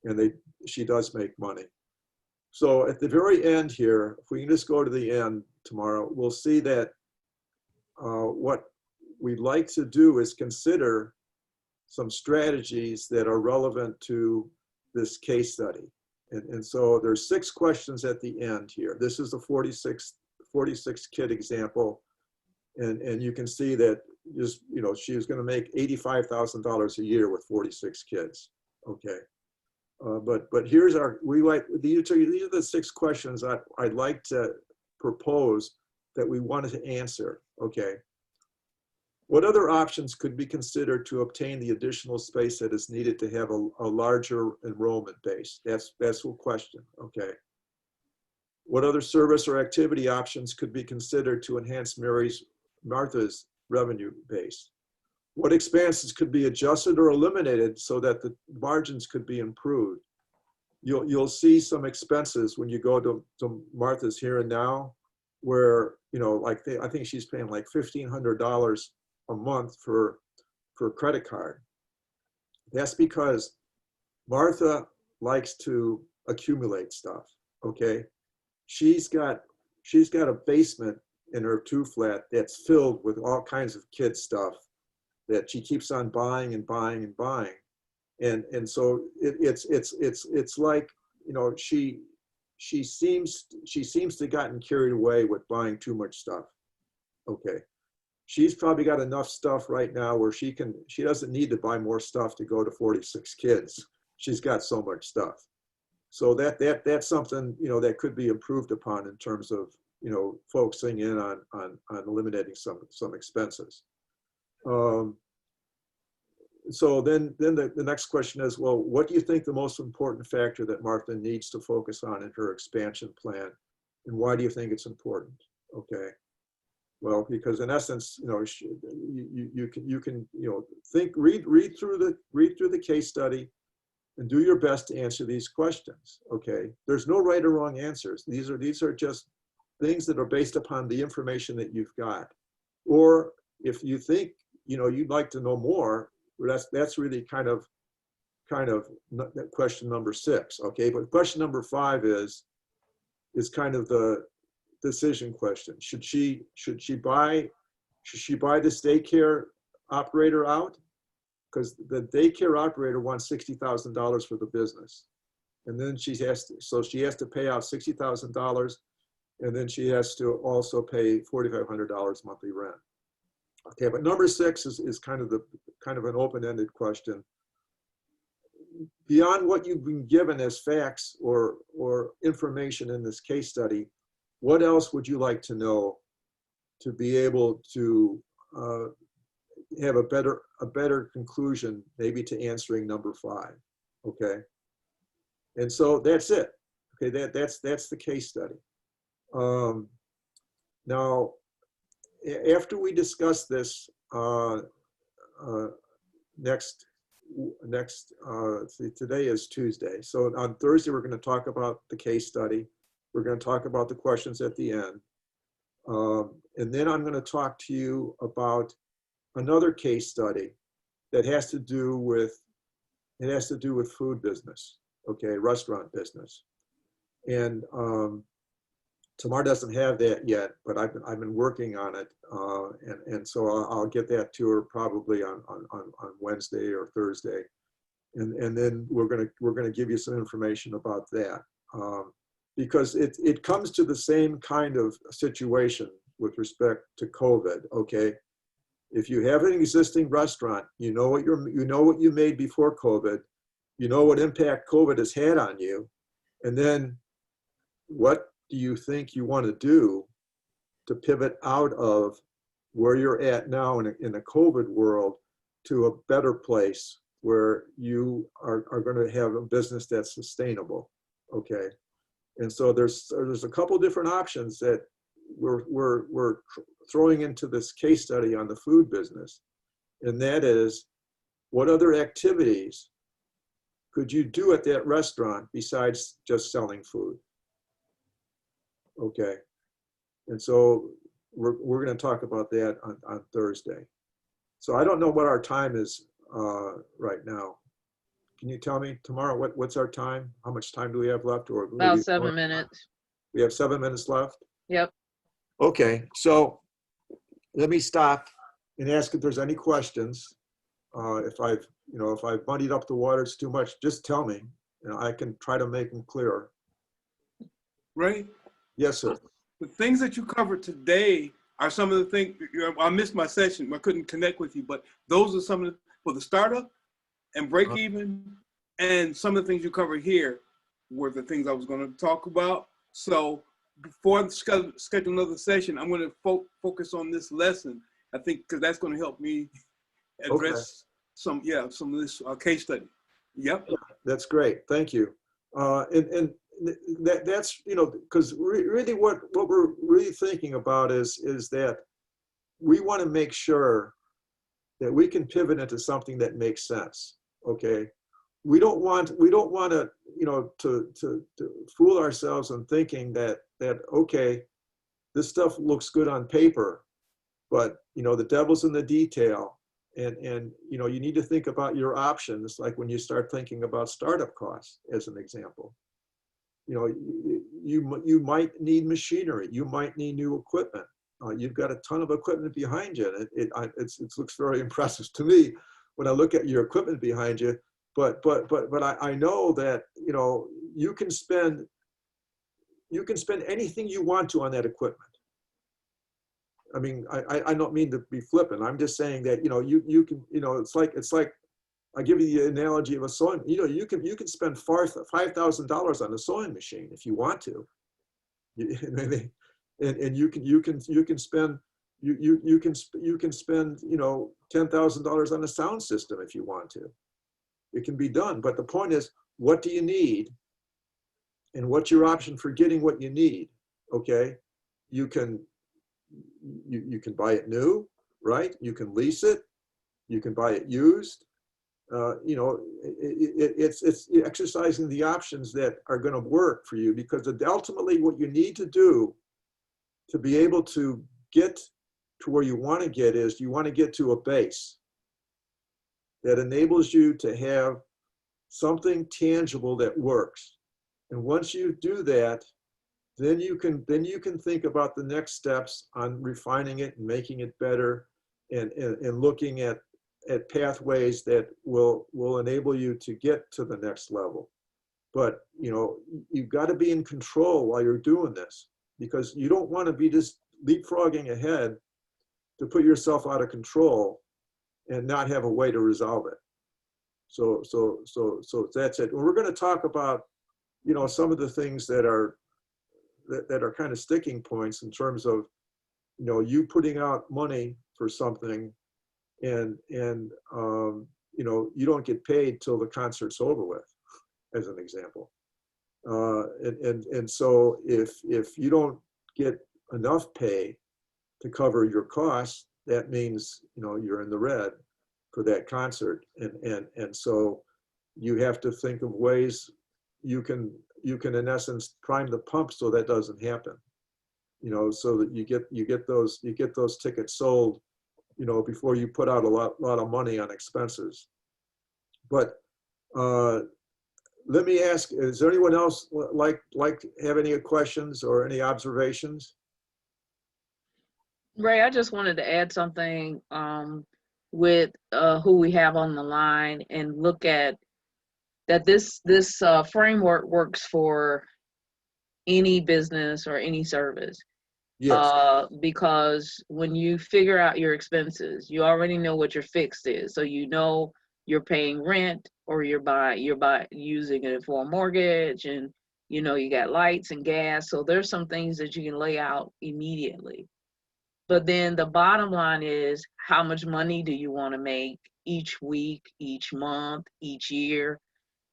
and she does make money. So at the very end here, if we can just go to the end tomorrow, we'll see that what we'd like to do is consider some strategies that are relevant to this case study. And so there's 6 questions at the end here. This is the 46 kid example. And you can see that just, she was going to make $85,000 a year with 46 kids. Okay. But here's these are the 6 questions I'd like to propose that we wanted to answer. Okay. What other options could be considered to obtain the additional space that is needed to have a larger enrollment base? That's the question. Okay. What other service or activity options could be considered to enhance Martha's revenue base? What expenses could be adjusted or eliminated so that the margins could be improved? You'll see some expenses when you go to Martha's Here and Now, where, I think she's paying like $1,500 a month for credit card. That's because Martha likes to accumulate stuff, okay? She's got a basement in her 2-flat that's filled with all kinds of kid stuff that she keeps on buying and buying and buying. And so it's like, she seems to have gotten carried away with buying too much stuff. Okay. She's probably got enough stuff right now where she doesn't need to buy more stuff to go to 46 kids. She's got so much stuff. So that's something, that could be improved upon in terms of, focusing in on eliminating some expenses. So then the next question is, well, what do you think the most important factor that Martha needs to focus on in her expansion plan? And why do you think it's important? Okay. Well, because in essence, you can think, read through the case study and do your best to answer these questions. Okay. There's no right or wrong answers. These are just things that are based upon the information that you've got. Or if you think, you'd like to know more, that's really kind of question number 6. Okay. But question number 5 is kind of the decision question. Should she buy this daycare operator out? Because the daycare operator wants $60,000 for the business. And then she has to pay out $60,000, and then she has to also pay $4,500 monthly rent. Okay, but number 6 is kind of an open-ended question. Beyond what you've been given as facts or information in this case study, what else would you like to know to be able to have a better conclusion, maybe to answering number 5? Okay, and so that's it. Okay, that's the case study. Now, after we discuss this today is Tuesday. So on Thursday, we're going to talk about the case study. We're going to talk about the questions at the end. And then I'm going to talk to you about another case study that has to do with, food business, okay, restaurant business. And Tamar doesn't have that yet, but I've been working on it, and so I'll get that to her probably on Wednesday or Thursday, and then we're gonna give you some information about that, because it comes to the same kind of situation with respect to COVID. Okay, if you have an existing restaurant, you know what you made before COVID, you know what impact COVID has had on you, and then what do you think you want to do to pivot out of where you're at now in a COVID world to a better place where you are going to have a business that's sustainable, okay? And so there's a couple different options that we're throwing into this case study on the food business, and that is, what other activities could you do at that restaurant besides just selling food? Okay, and so we're going to talk about that on Thursday. So I don't know what our time is right now. Can you tell me tomorrow what's our time? How much time do we have left? Or About maybe 7 more? minutes. We have 7 minutes left. Yep. Okay, so let me stop and ask if there's any questions. If I've muddied up the waters too much, just tell me. I can try to make them clearer. Ray, Yes, sir. the things that you covered today are some of the things. I missed my session. I couldn't connect with you, but those are some of the, for the startup and break even, and some of the things you covered here were the things I was going to talk about. So before I schedule another session, I'm going to focus on this lesson. I think because that's going to help me address some of this case study. Yep. That's great. Thank you. And that's, because really what we're really thinking about is that we want to make sure that we can pivot into something that makes sense. Okay. We don't want to, to fool ourselves in thinking that, okay, this stuff looks good on paper, but the devil's in the detail. And you need to think about your options, like when you start thinking about startup costs, as an example. You might need machinery. You might need new equipment. You've got a ton of equipment behind you. And it looks very impressive to me when I look at your equipment behind you. But I know that you can spend anything you want to on that equipment. I mean, I don't mean to be flippant. I'm just saying that you can it's like I give you the analogy of a sewing. You can spend $5,000 on a sewing machine if you want to. And you can spend $10,000 on a sound system if you want to. It can be done. But the point is, what do you need? And what's your option for getting what you need? Okay, you can buy it new, right? You can lease it. You can buy it used. It's exercising the options that are going to work for you, because ultimately what you need to do to be able to get to where you want to get is you want to get to a base that enables you to have something tangible that works. And once you do that, then you can think about the next steps on refining it and making it better, and looking at pathways that will enable you to get to the next level. But you've got to be in control while you're doing this, because you don't want to be just leapfrogging ahead to put yourself out of control and not have a way to resolve it. So that's it. And we're going to talk about some of the things that are kind of sticking points in terms of you putting out money for something, and you don't get paid till the concert's over with, as an example. And so if you don't get enough pay to cover your costs, that means you're in the red for that concert. And so you have to think of ways you can you can in essence prime the pump so that doesn't happen. You know, so that you get those tickets sold, you know, before you put out a lot of money on expenses. But let me ask: is there anyone else like have any questions or any observations? Ray, I just wanted to add something with who we have on the line, and look at that this framework works for any business or any service. Yes. Because when you figure out your expenses, you already know what your fixed is. So you know you're paying rent, or you're using it for a mortgage, and you know you got lights and gas. So there's some things that you can lay out immediately. But then the bottom line is, how much money do you want to make each week, each month, each year?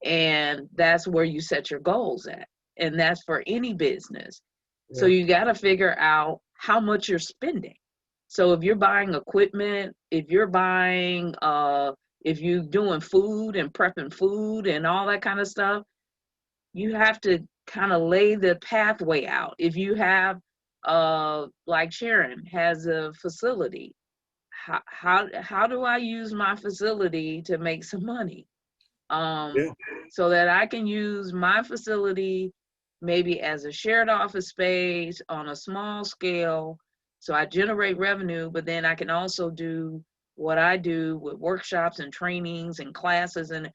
And that's where you set your goals at. And that's for any business. So Yeah. you got to figure out how much you're spending. So if you're buying equipment, if you're buying, if you're doing food and prepping food and all that kind of stuff, you have to kind of lay the pathway out. If you have, like Sharon has a facility, how do I use my facility to make some money? Yeah. So that I can use my facility maybe as a shared office space on a small scale. So I generate revenue, but then I can also do what I do with workshops and trainings and classes, and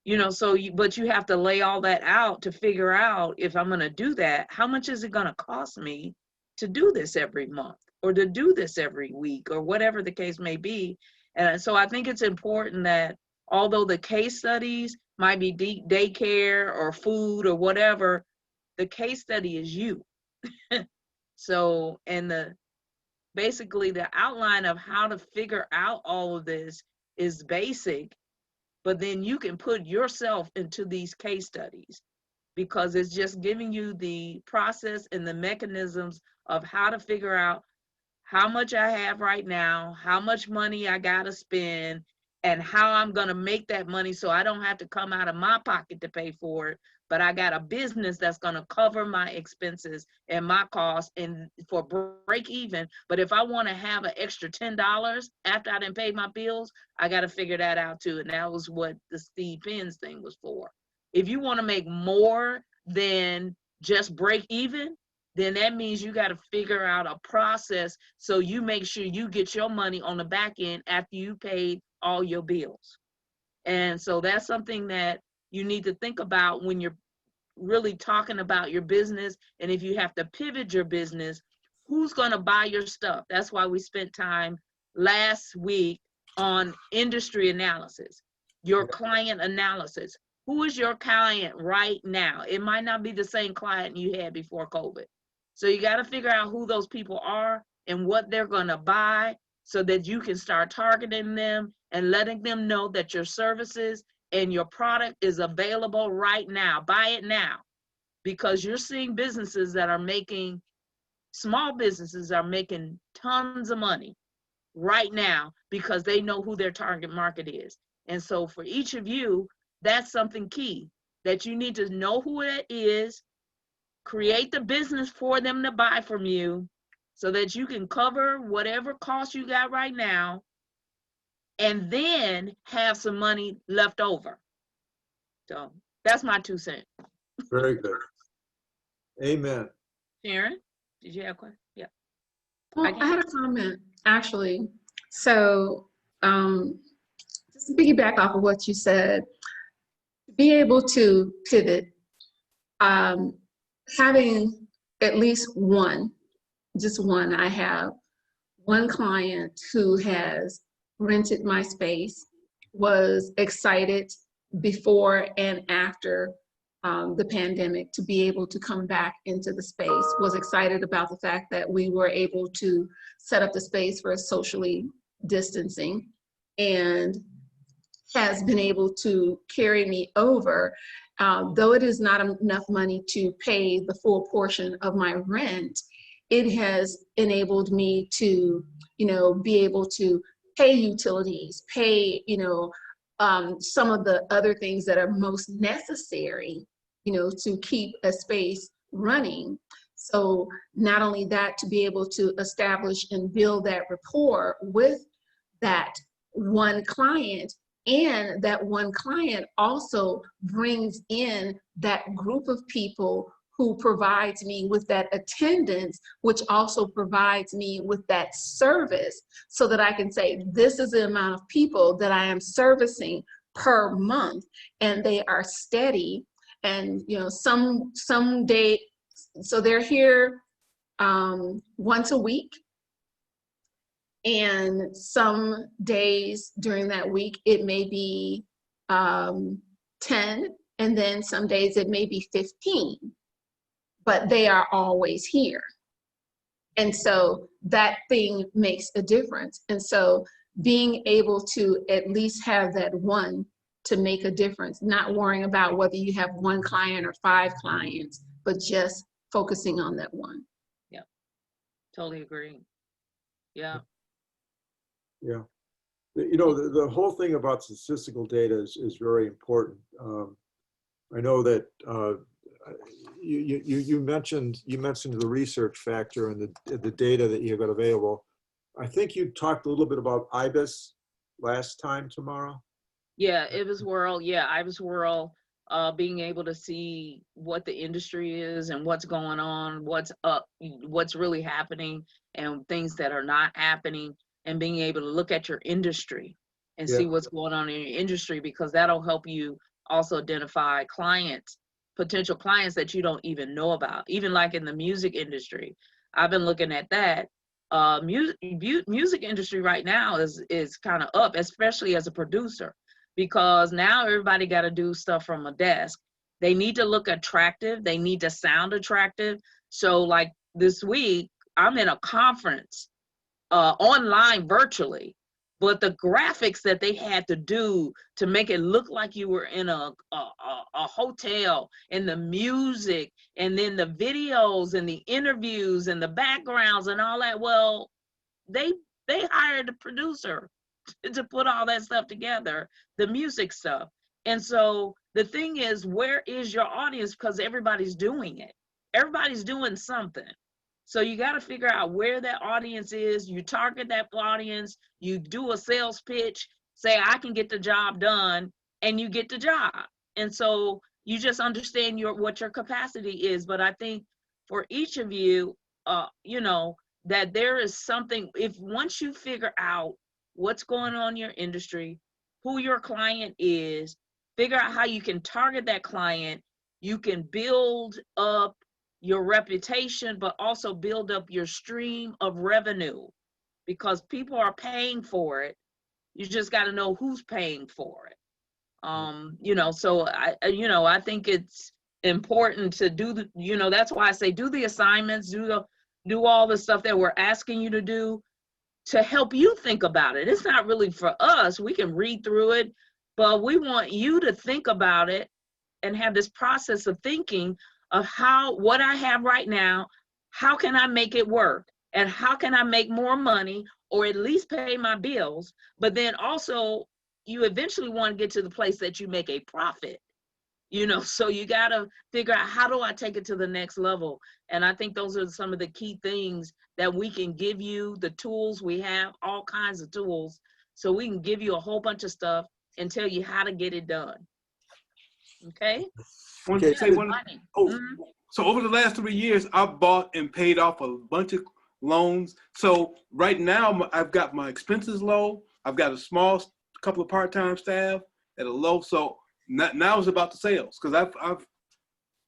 you know, so but you have to lay all that out to figure out, if I'm going to do that, how much is it going to cost me to do this every month, or to do this every week, or whatever the case may be. And so I think it's important that, although the case studies might be daycare or food or whatever, the case study is you. So, and basically the outline of how to figure out all of this is basic, but then you can put yourself into these case studies, because it's just giving you the process and the mechanisms of how to figure out how much I have right now, how much money I got to spend, and how I'm going to make that money so I don't have to come out of my pocket to pay for it, but I got a business that's going to cover my expenses and my costs and for break even. But if I want to have an extra $10 after I done paid my bills, I got to figure that out too. And that was what the Steve Penn's thing was for. If you want to make more than just break even, then that means you got to figure out a process so you make sure you get your money on the back end after you paid all your bills. And so that's something that you need to think about when you're really talking about your business. And if you have to pivot your business, who's going to buy your stuff? That's why we spent time last week on industry analysis, your client analysis. Who is your client right now? It might not be the same client you had before COVID. So you got to figure out who those people are and what they're going to buy, so that you can start targeting them and letting them know that your services and your product is available right now. Buy it now, because you're seeing businesses that are making, small businesses are making tons of money right now because they know who their target market is. And so for each of you, that's something key, that you need to know who it is, create the business for them to buy from you so that you can cover whatever cost you got right now, and then have some money left over. So that's my 2 cents. Very good. Amen. Sharon, did you have a question? Yeah. Well, I had a comment, actually. So just to piggyback off of what you said, be able to pivot, having at least one, just one, I have one client who has rented my space, was excited before and after the pandemic to be able to come back into the space, was excited about the fact that we were able to set up the space for socially distancing, and has been able to carry me over. Though it is not enough money to pay the full portion of my rent, it has enabled me to, you know, be able to pay utilities, pay, you know, some of the other things that are most necessary to keep a space running. So not only that, to be able to establish and build that rapport with that one client, and that one client also brings in that group of people who provides me with that attendance, which also provides me with that service, so that I can say, this is the amount of people that I am servicing per month, and they are steady. And some day, so they're here once a week, and some days during that week it may be 10, and then some days it may be 15, but they are always here. And so that thing makes a difference. And so being able to at least have that one to make a difference, not worrying about whether you have one client or 5 clients, but just focusing on that one. Yeah, totally agree. Yeah. Yeah. The whole thing about statistical data is very important. I know that you mentioned the research factor and the data that you got available. I think you talked a little bit about IBIS last time, Tamara. Yeah, IBIS World. Yeah, IBIS World. Being able to see what the industry is and what's going on, what's up, what's really happening, and things that are not happening, and being able to look at your industry and see what's going on in your industry, because that'll help you also identify clients, potential clients that you don't even know about. Even like in the music industry, I've been looking at that. Music industry right now is kind of up, especially as a producer, because now everybody got to do stuff from a desk. They need to look attractive. They need to sound attractive. So like this week, I'm in a conference online virtually, but the graphics that they had to do to make it look like you were in a hotel, and the music, and then the videos and the interviews and the backgrounds and all that, well, they hired a producer to put all that stuff together, the music stuff. And so the thing is, where is your audience? Because everybody's doing it. Everybody's doing something. So you got to figure out where that audience is. You target that audience. You do a sales pitch, say, I can get the job done, and you get the job. And so you just understand what your capacity is. But I think for each of you, that there is something, if once you figure out what's going on in your industry, who your client is, figure out how you can target that client, you can build up your reputation, but also build up your stream of revenue, because people are paying for it. You just got to know who's paying for it. So I think it's important to do that's why I say do the assignments, do all the stuff that we're asking you to do, to help you think about it. It's not really for us. We can read through it, but we want you to think about it and have this process of thinking of what I have right now, how can I make it work? And how can I make more money, or at least pay my bills? But then also, you eventually want to get to the place that you make a profit. So you got to figure out, how do I take it to the next level? And I think those are some of the key things that we can give you, the tools. We have all kinds of tools, so we can give you a whole bunch of stuff and tell you how to get it done. Okay? So over the last 3 years, I've bought and paid off a bunch of loans. So right now, I've got my expenses low. I've got a couple of part-time staff at a low. So now it's about the sales, because I've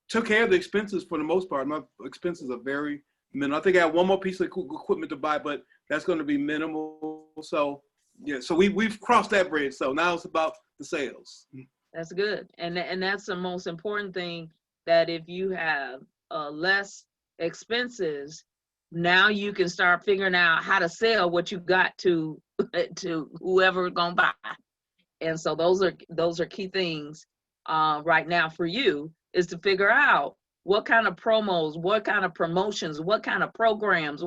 took care of the expenses for the most part. My expenses are very minimal. I think I have one more piece of equipment to buy, but that's going to be minimal. So yeah, so we've crossed that bridge. So now it's about the sales. That's good. And that's the most important thing, that if you have less expenses, now you can start figuring out how to sell what you got to whoever gonna buy. And so those are key things right now for you, is to figure out what kind of promos, what kind of promotions, what kind of programs,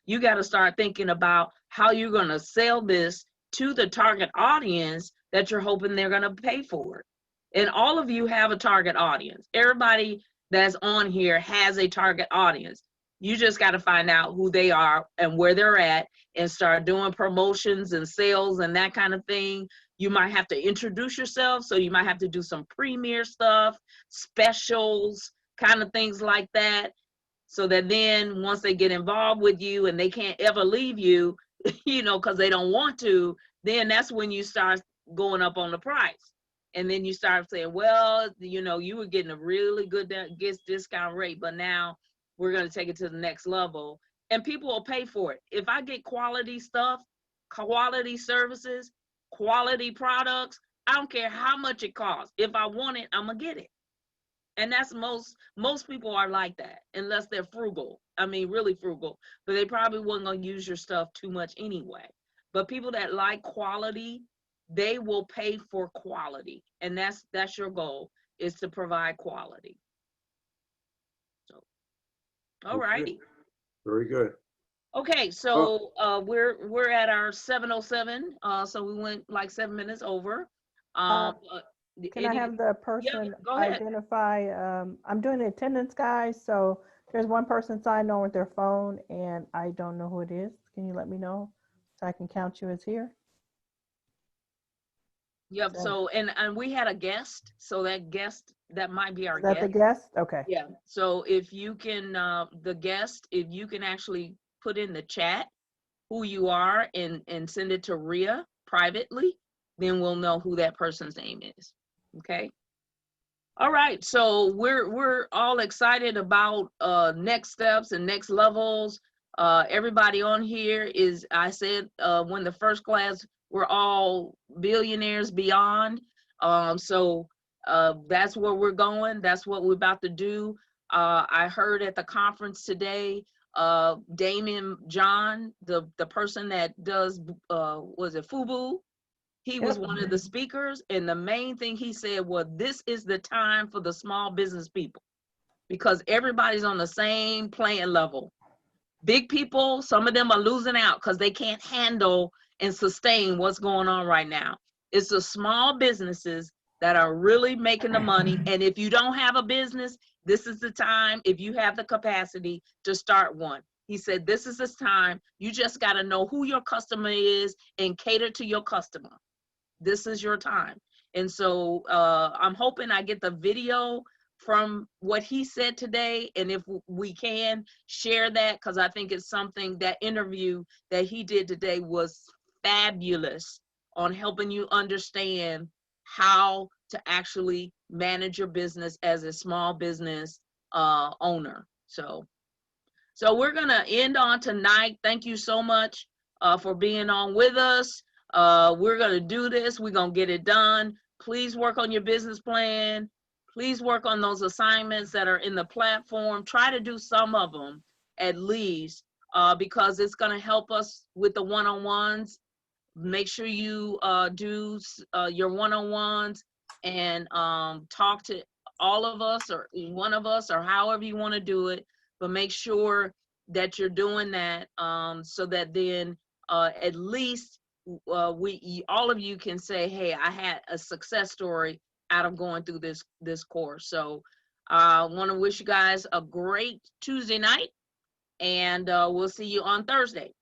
you got to start thinking about how you're gonna sell this to the target audience that you're hoping they're gonna pay for it. And all of you have a target audience. Everybody that's on here has a target audience. You just got to find out who they are and where they're at and start doing promotions and sales and that kind of thing. You might have to introduce yourself. So you might have to do some premiere stuff, specials, kind of things like that. So that then once they get involved with you and they can't ever leave you, you know, because they don't want to, then that's when you start going up on the price. And then you start saying, well, you know, you were getting a really good discount rate, but now we're going to take it to the next level. And people will pay for it. If I get quality stuff, quality services, quality products, I don't care how much it costs. If I want it, I'm going to get it. And that's most people are like that, unless they're frugal. I mean, really frugal, but they probably weren't going to use your stuff too much anyway. But people that like quality, they will pay for quality. And that's your goal, is to provide quality. So, all righty. Very good. Okay, so we're at our 7:07. So we went like 7 minutes over. Can I have the person go ahead. identify? I'm doing the attendance, guys. So there's one person signed on with their phone and I don't know who it is. Can you let me know so I can count you as here? Yep. So, and we had a guest. So that guest, that might be our Is that guest. the guest? Okay. Yeah. So if you can, the guest, if you can actually put in the chat who you are and send it to Rhea privately, then we'll know who that person's name is. Okay. All right. So we're all excited about next steps and next levels. Everybody on here is, I said, when the first class, we're all billionaires beyond. So that's where we're going. That's what we're about to do. I heard at the conference today, Damien John, the person that does, was it FUBU? He was one of the speakers, and the main thing he said was, this is the time for the small business people, because everybody's on the same playing level. Big people, some of them are losing out because they can't handle and sustain what's going on right now. It's the small businesses that are really making the money. And if you don't have a business, this is the time, if you have the capacity, to start one. He said, this is the time. You just got to know who your customer is and cater to your customer. This is your time. And so I'm hoping I get the video from what he said today, and if we can share that, because I think it's something, that interview that he did today was fabulous on helping you understand how to actually manage your business as a small business owner. So we're gonna end on tonight. Thank you so much for being on with us. We're gonna do this, we're gonna get it done. Please work on your business plan. Please work on those assignments that are in the platform. Try to do some of them at least, because it's going to help us with the one-on-ones. Make sure you do your one-on-ones and talk to all of us or one of us, or however you want to do it. But make sure that you're doing that so that then at least all of you can say, hey, I had a success story out of going through this course. So I want to wish you guys a great Tuesday night, and we'll see you on Thursday.